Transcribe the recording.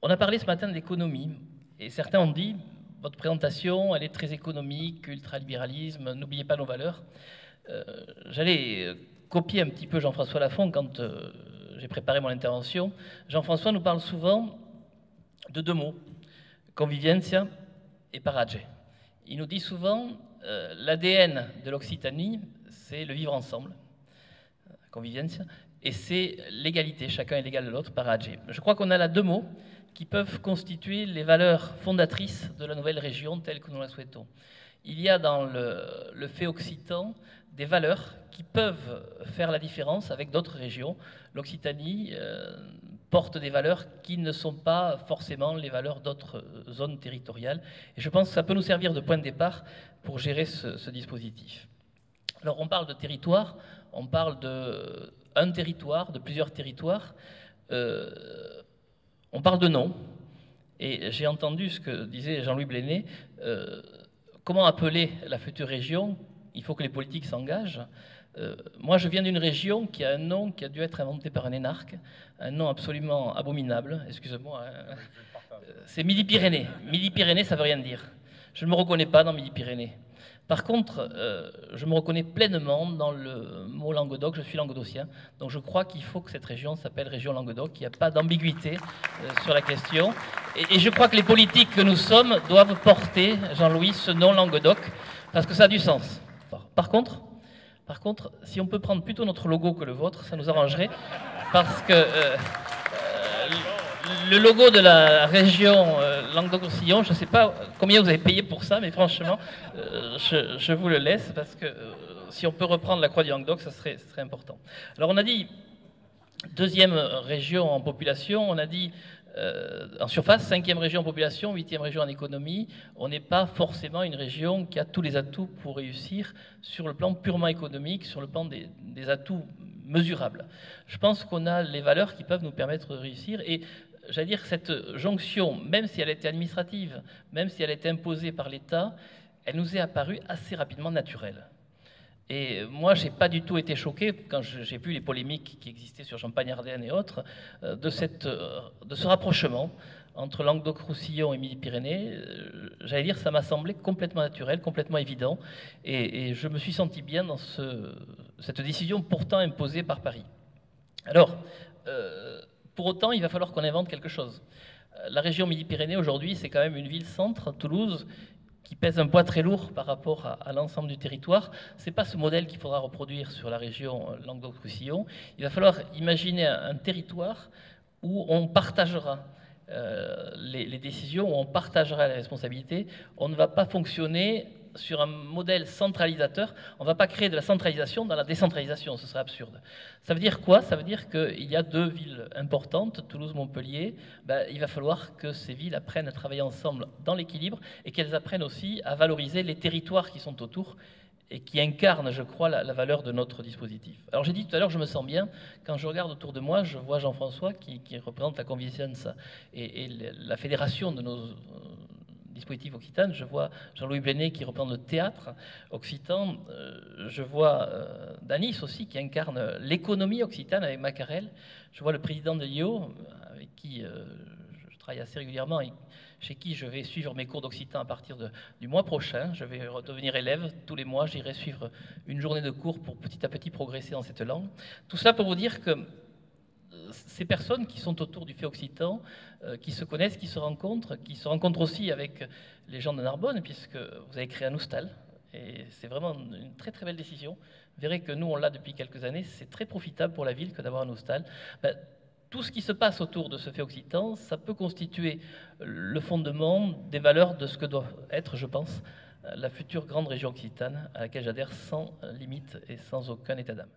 On a parlé ce matin de l'économie, et certains ont dit, votre présentation, elle est très économique, ultralibéralisme, n'oubliez pas nos valeurs. J'allais copier un petit peu Jean-François Lafont quand j'ai préparé mon intervention. Jean-François nous parle souvent de deux mots, convivencia et paradje. Il nous dit souvent, l'ADN de l'Occitanie, c'est le vivre ensemble, convivencia, et c'est l'égalité, chacun est l'égal de l'autre, paradje. Je crois qu'on a là deux mots qui peuvent constituer les valeurs fondatrices de la nouvelle région telle que nous la souhaitons. Il y a dans le fait occitan des valeurs qui peuvent faire la différence avec d'autres régions. L'Occitanie porte des valeurs qui ne sont pas forcément les valeurs d'autres zones territoriales. Et je pense que ça peut nous servir de point de départ pour gérer ce dispositif. Alors on parle de territoire, on parle d'un territoire, de plusieurs territoires. On parle de nom, et j'ai entendu ce que disait Jean-Louis Blenay. Comment appeler la future région? Il faut que les politiques s'engagent. Moi, je viens d'une région qui a un nom qui a dû être inventé par un énarque, un nom absolument abominable, excusez-moi. C'est Midi-Pyrénées. Midi-Pyrénées, ça ne veut rien dire. Je ne me reconnais pas dans Midi-Pyrénées. Par contre, je me reconnais pleinement dans le mot Languedoc, je suis languedocien, donc je crois qu'il faut que cette région s'appelle région Languedoc, qu'il n'y a pas d'ambiguïté sur la question. Et je crois que les politiques que nous sommes doivent porter, Jean-Louis, ce nom Languedoc, parce que ça a du sens. Par contre, si on peut prendre plutôt notre logo que le vôtre, ça nous arrangerait, parce que le logo de la région Languedoc-Roussillon, je ne sais pas combien vous avez payé pour ça, mais franchement, je vous le laisse, parce que si on peut reprendre la croix du Languedoc, ça serait important. Alors on a dit, deuxième région en population, on a dit en surface, cinquième région en population, huitième région en économie. On n'est pas forcément une région qui a tous les atouts pour réussir sur le plan purement économique, sur le plan des atouts mesurables. Je pense qu'on a les valeurs qui peuvent nous permettre de réussir, et j'allais dire que cette jonction, même si elle était administrative, même si elle était imposée par l'État, elle nous est apparue assez rapidement naturelle. Et moi, je n'ai pas du tout été choqué, quand j'ai vu les polémiques qui existaient sur Champagne-Ardenne et autres, de ce rapprochement entre Languedoc-Roussillon et Midi-Pyrénées. J'allais dire, ça m'a semblé complètement naturel, complètement évident, et je me suis senti bien dans cette décision pourtant imposée par Paris. Alors, pour autant, il va falloir qu'on invente quelque chose. La région Midi-Pyrénées, aujourd'hui, c'est quand même une ville-centre, Toulouse, qui pèse un poids très lourd par rapport à l'ensemble du territoire. Ce n'est pas ce modèle qu'il faudra reproduire sur la région Languedoc-Roussillon. Il va falloir imaginer un territoire où on partagera les décisions, où on partagera les responsabilités. On ne va pas fonctionner sur un modèle centralisateur. On ne va pas créer de la centralisation dans la décentralisation, ce serait absurde. Ça veut dire quoi? Ça veut dire qu'il y a deux villes importantes, Toulouse-Montpellier. Il va falloir que ces villes apprennent à travailler ensemble dans l'équilibre, et qu'elles apprennent aussi à valoriser les territoires qui sont autour et qui incarnent, je crois, la valeur de notre dispositif. Alors j'ai dit tout à l'heure, je me sens bien, quand je regarde autour de moi, je vois Jean-François qui représente la Convivencia et la fédération de nos dispositif occitan. Je vois Jean-Louis Blenay qui reprend le théâtre occitan. Je vois Danis aussi qui incarne l'économie occitane avec Macarel. Je vois le président de l'IO avec qui je travaille assez régulièrement et chez qui je vais suivre mes cours d'occitan à partir du mois prochain. Je vais redevenir élève. Tous les mois, j'irai suivre une journée de cours pour petit à petit progresser dans cette langue. Tout cela pour vous dire que ces personnes qui sont autour du fait occitan, qui se connaissent, qui se rencontrent aussi avec les gens de Narbonne, puisque vous avez créé un hostal, et c'est vraiment une très très belle décision. Vous verrez que nous, on l'a depuis quelques années, c'est très profitable pour la ville que d'avoir un hostal. Tout ce qui se passe autour de ce fait occitan, ça peut constituer le fondement des valeurs de ce que doit être, je pense, la future grande région occitane, à laquelle j'adhère sans limite et sans aucun état d'âme.